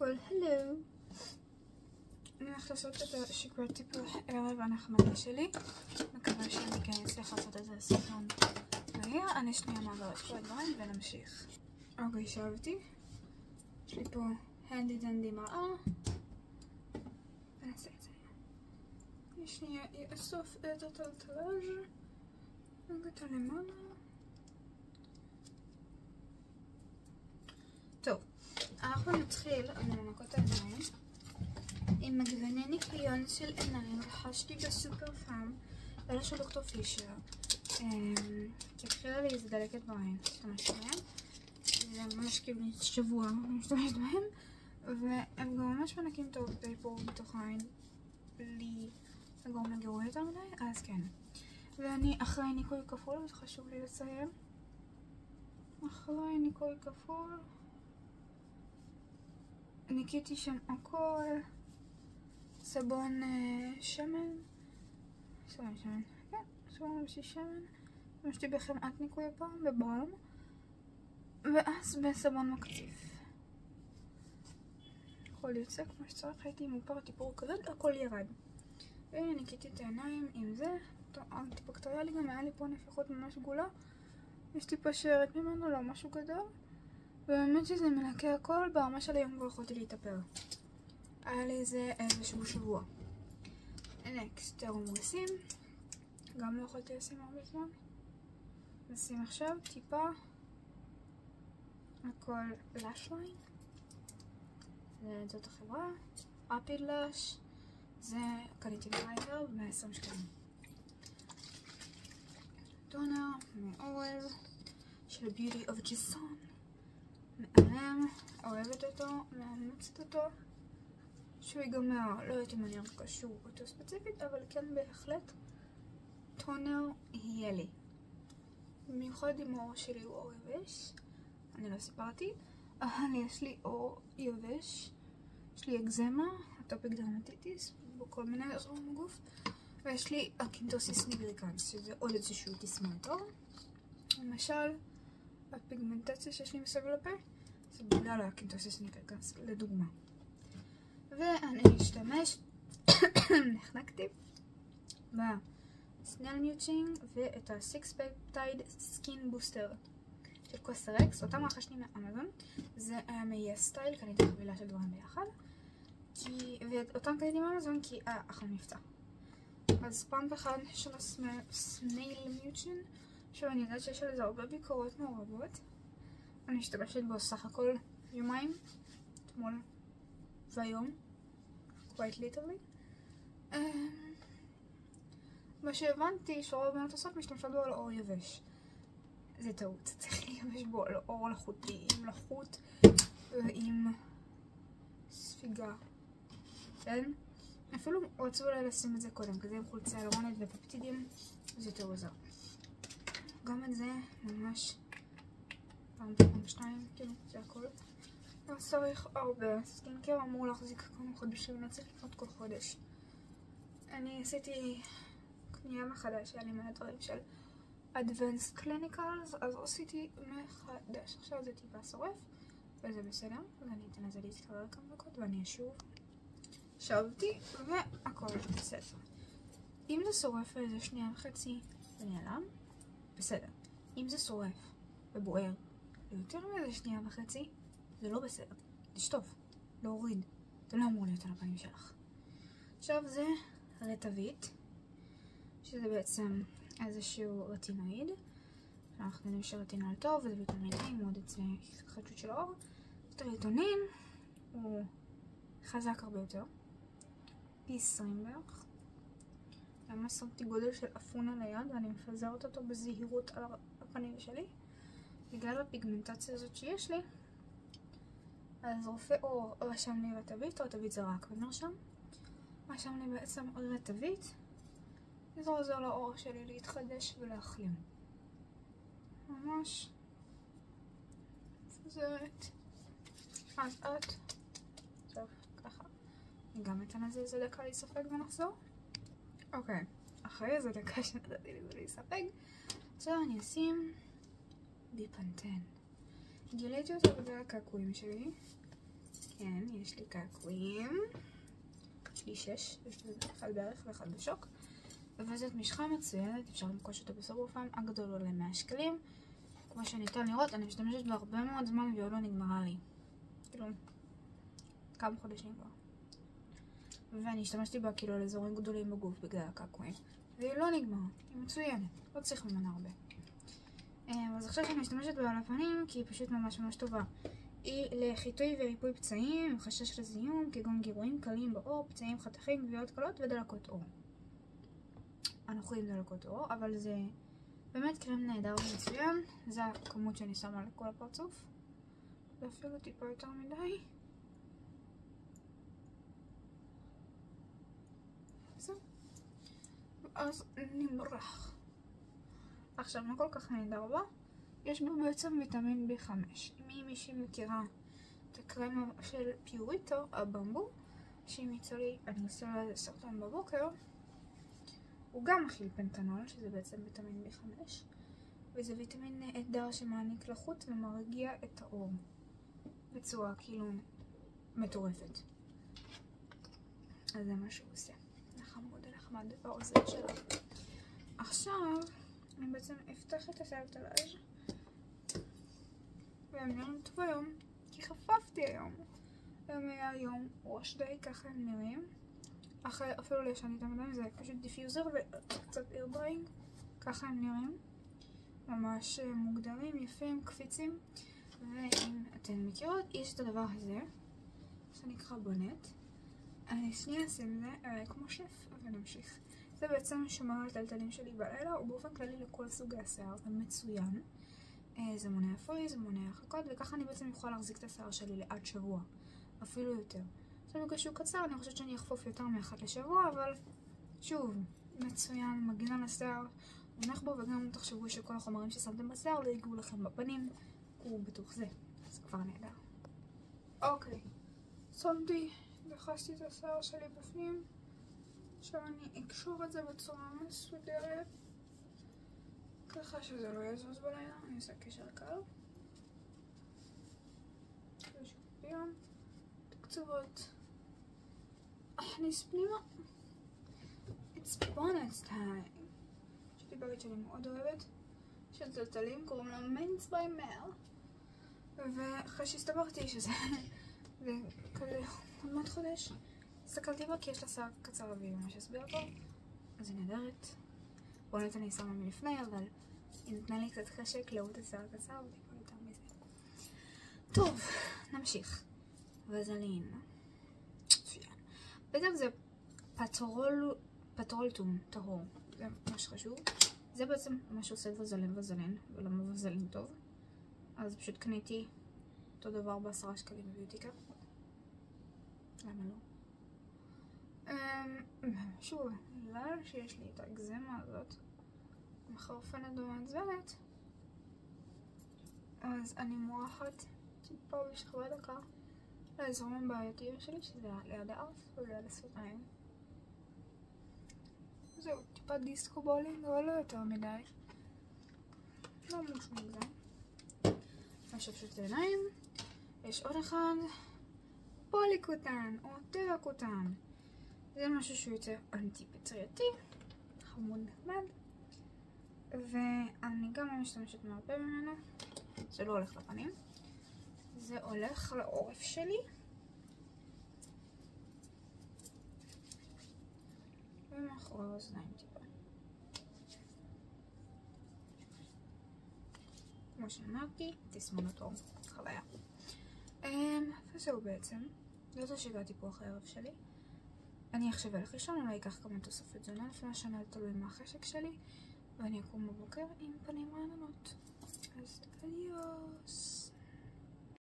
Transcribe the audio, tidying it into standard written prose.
Well, hello. אני הולכת לעשות את השקרת טיפוח ערב הנחמדה שלי. מקווה שאני כן אצליח לעשות את זה סרטון מהיר. אני שנייה מעבר את כל הדברים ונמשיך. אוקיי, שבתי. יש לי פה הנדי דנדי מראה. ונעשה את זה. אני שנייה אאסוף את הטלטלאז' נגעת למעלה. טוב, אנחנו נתחיל לנקות העיניים עם מגווני ניקיון של עיניים. רכשתי בסופר פארם, אלה של דוקטור פישר, כי התחילה לי איזה דלקת בעין, משתמשת בהם. זה ממש כאילו שבוע משתמשת בהם, והם גם ממש מנקים טוב פה בתוך העין בלי לגרום לגירוי יותר מדי, אז כן. ואני אחרי ניקוי כפול, זה חשוב לי לציין, אחרי ניקוי כפול ניקיתי שם הכל, סבון שמן, כן, סבון שמן, משתי בחמאת ניקוי הפעם, בבלם, ואז בסבון מקציף. הכל יוצא כמו שצריך, הייתי מופר טיפור כזה, הכל ירד. והנה ניקיתי את העיניים עם זה, האנטיבקטריאלי גם היה לי פה נפיחות ממש גדולה, יש טיפה שרת ממנו, לא משהו גדול. ובאמת שזה מנקה הכל, ברמה של היום כבר יכולתי להתאפר. היה לי איזשהו שבוע. נקסט, תרומוסים. גם לא יכולתי לשים הרבה זמן. נשים עכשיו טיפה הכל lash line. זאת החברה. Rapid Lash. זה קניתי ברייבר ב-20 שקלים. טונר מאורז של Beauty of Jason. מעלם, אוהבת אותו, מאמצת אותו. שהוא ייגמר, לא יודעת אם אני רק קשור אותו ספציפית, אבל כן בהחלט טונר יהיה לי. במיוחד עם האור שלי הוא אור יבש, אני לא סיפרתי, אבל יש לי אור יבש, יש לי אקזמה, אטופיק דרמטיטיס, בכל מיני אזורים בגוף, ויש לי אקינטוסיס ניגריקנס, שזה עוד איזשהו תסמונת עור. למשל, הפיגמנטציה שיש לי מסביב לפה, זה בגלל האקינטוסיס ניגריקנס, לדוגמה. ואני אשתמש, נחנקתי, בסנל מיוטשינג ואת ה-6 פפטייד סקין בוסטר של קוסרקס, אותם רכשתי מאמזון, זה היה מ-Yes Style, קניתי חבילה של דברים ביחד, ואותם קניתי מאמזון כי אחלה מבצע. אז פעם אחד של הסנייל מיוטשינג, עכשיו אני יודעת שיש על זה הרבה ביקורות מעורבות, אני משתמשת בו סך הכל יומיים, אתמול והיום, quite literally. מה שהבנתי שרוב בנות עושות משתמשות בו על אור יבש. זה טעות, צריך להיבש בו על אור לחוטי, עם לחות ועם ספיגה. כן? אפילו רצו אולי לשים את זה קודם, כזה עם חולצה אלרונית ופפטידים, זה יותר עוזר. גם את זה ממש פעם 2, כאילו, זה הכל. לא צריך הרבה, סקינקר אמור להחזיק כמה חודשים, לא צריך לקנות כל חודש. אני עשיתי קנייה מחדש, היה לי מלא דברים של Advanced Clinicals, אז עשיתי מחדש. עכשיו זה טיפה שורף, וזה בסדר, ואני אתן לזה להתקרר כמה דקות, ואני אשוב. שבתי, והכל בסדר. אם זה שורף איזה שנייה וחצי ונעלם, בסדר. אם זה שורף ובוער ליותר מאיזה שנייה וחצי, זה לא בסדר. לשטוף, להוריד. זה לא אמור להיות על הפנים שלך. עכשיו זה רטבית, שזה בעצם איזשהו רטינואיד. אנחנו יודעים שרטינול טוב, וזה ויטמין A, מאוד אצל התחדשות של האור. הטריטונין הוא חזק הרבה יותר. פי 20 בערך. למה שמתי גודל של אפון על היד, ואני מפזרת אותו בזהירות על הפנים שלי. בגלל הפיגמנטציה הזאת שיש לי, אז רופא אור רשם לי רטבית, רטבית זה רק במרשם. רשם לי בעצם רטבית, זה עוזר לאור שלי להתחדש ולהחלים. ממש מפזרת. אז טוב, ככה. אני גם אתן לזה איזה דקה להיספג ונחזור. אוקיי, אחרי איזה דקה שנתתי לזה להיספג, עכשיו אני אשים ביפנטן. גיליתי אותו בגלל הקעקועים שלי, כן, יש לי קעקועים. יש לי 6, יש לי אחד בערך ואחד בשוק. וזאת משחה מצוינת, אפשר למכוש אותה בסופר פארם, הגדול עולה 100 שקלים. כמו שניתן לראות, אני משתמשת בהרבה מאוד זמן והיא עוד לא נגמרה לי. כאילו, כמה חודשים כבר. ואני השתמשתי בה כאילו על אזורים גדולים בגוף בגלל הקעקועים. והיא לא נגמרה, היא מצוינת, לא צריך ממנה הרבה. אז עכשיו שאני משתמשת בה על הפנים כי היא פשוט ממש ממש טובה. היא לחיטוי וריפוי פצעים, חשש לזיהום, כגון גירויים קלים בעור, פצעים, חתכים, גביעות קלות ודלקות עור. אנחנו עם דלקות עור, אבל זה באמת קרם נהדר ומצוין. זה הכמות שאני שמה לכל הפרצוף. זה אפילו טיפה יותר מדי. זהו. אז נמרח. עכשיו, מה כל כך נהדר בה? יש בו בעצם ויטמין B5. אם מישהי מכירה את הקרם של פיוריטו, הבמבו, שהיא מיצה לי, אני עושה לה סרטון בבוקר, הוא גם מכיל פנטנול, שזה בעצם ויטמין B5, וזה ויטמין נהדר שמעניק לחוט ומרגיע את העור בצורה כאילו מטורפת. אז זה מה שהוא עושה. נחמוד נחמד בעוזר שלה. עכשיו אני בעצם אפתח את הסרטלאז' והם נראים טוב היום, כי חפפתי היום. הם היה יום ראש די, ככה הם נראים. אפילו לא ישנתי את המדם, זה פשוט דיפיוזר וקצת אירדריינג. ככה הם נראים. ממש מוגדרים, יפים, קפיצים. ואם אתן מכירות, יש את הדבר הזה, שנקרא בונט. אני שנייה אעשה עם זה כמו שף, ונמשיך. זה בעצם שומר על הטלטלים שלי בלילה, ובאופן כללי לכל סוגי השיער, זה מצוין. זה מונע פריז, זה מונע חכות, וככה אני בעצם יכולה להחזיק את השיער שלי לעד שבוע, אפילו יותר. עכשיו בגלל שהוא קצר, אני חושבת שאני אחפוף יותר מאחת לשבוע, אבל שוב, מצוין, מגן על השיער, מונח בו, וגם תחשבו שכל החומרים ששמתם בשיער לא ייגעו לכם בפנים, הוא בתוך זה, זה כבר נהדר. אוקיי, שמתי, דחסתי את השיער שלי בפנים, עכשיו אני אקשור את זה בצורה מסודרת, ככה שזה לא יזוז בלילה. אני אעשה קשר קל. ביום, תקצובות. אכניס פנימה. It's bonus time. יש לי בגד שאני מאוד אוהבת, של טלטלים, קוראים לה Men's by Mel. ואחרי שהסתברתי שזה כזה עוד מעט חודש, הסתכלתי בה כי יש לה שיער קצר והיא ממש הסבירה פה, אז היא נהדרת. בונט אני שמה מלפני, אבל היא נתנה לי קצת חשק לראות את שיער קצר וטיפה יותר מזה. טוב, נמשיך. וזלין. בעצם זה פטרולטום טהור, זה ממש חשוב. זה בעצם מה שעושה וזלין, ולמה וזלין טוב. אז פשוט קניתי אותו דבר ב10 שקלים בביוטיקה. למה לא? שוב, בגלל שיש לי את האקזמה הזאת מחרפנת ומעצבנת, אז אני מורחת טיפה בשכבה דקה לאזורים הבעייתיים שלי, שזה ליד האף וליד השפתיים. זהו, טיפה דיסקו בולינג, אבל לא יותר מדי. לא ממש מוגזם. עכשיו פשוט לעיניים. יש עוד אחד, פוליקוטן או טרקוטן. זה משהו שהוא יותר אנטי-פטרייתי, חמוד נחמד, ואני גם לא משתמשת מהרבה ממנו. זה לא הולך לפנים, זה הולך לעורף שלי, ומאחורי האוזניים טיפה. כמו שאמרתי, תסמונת עור, חוויה. וזהו בעצם, זאת השגעתי פה אחרי הערב שלי. אני עכשיו אלך לישון, אולי אקח כמה תוספת תזונה לפני השנה, תלוי מה החשק שלי, ואני אקום בבוקר עם פנים רעננות. אז אדיוס.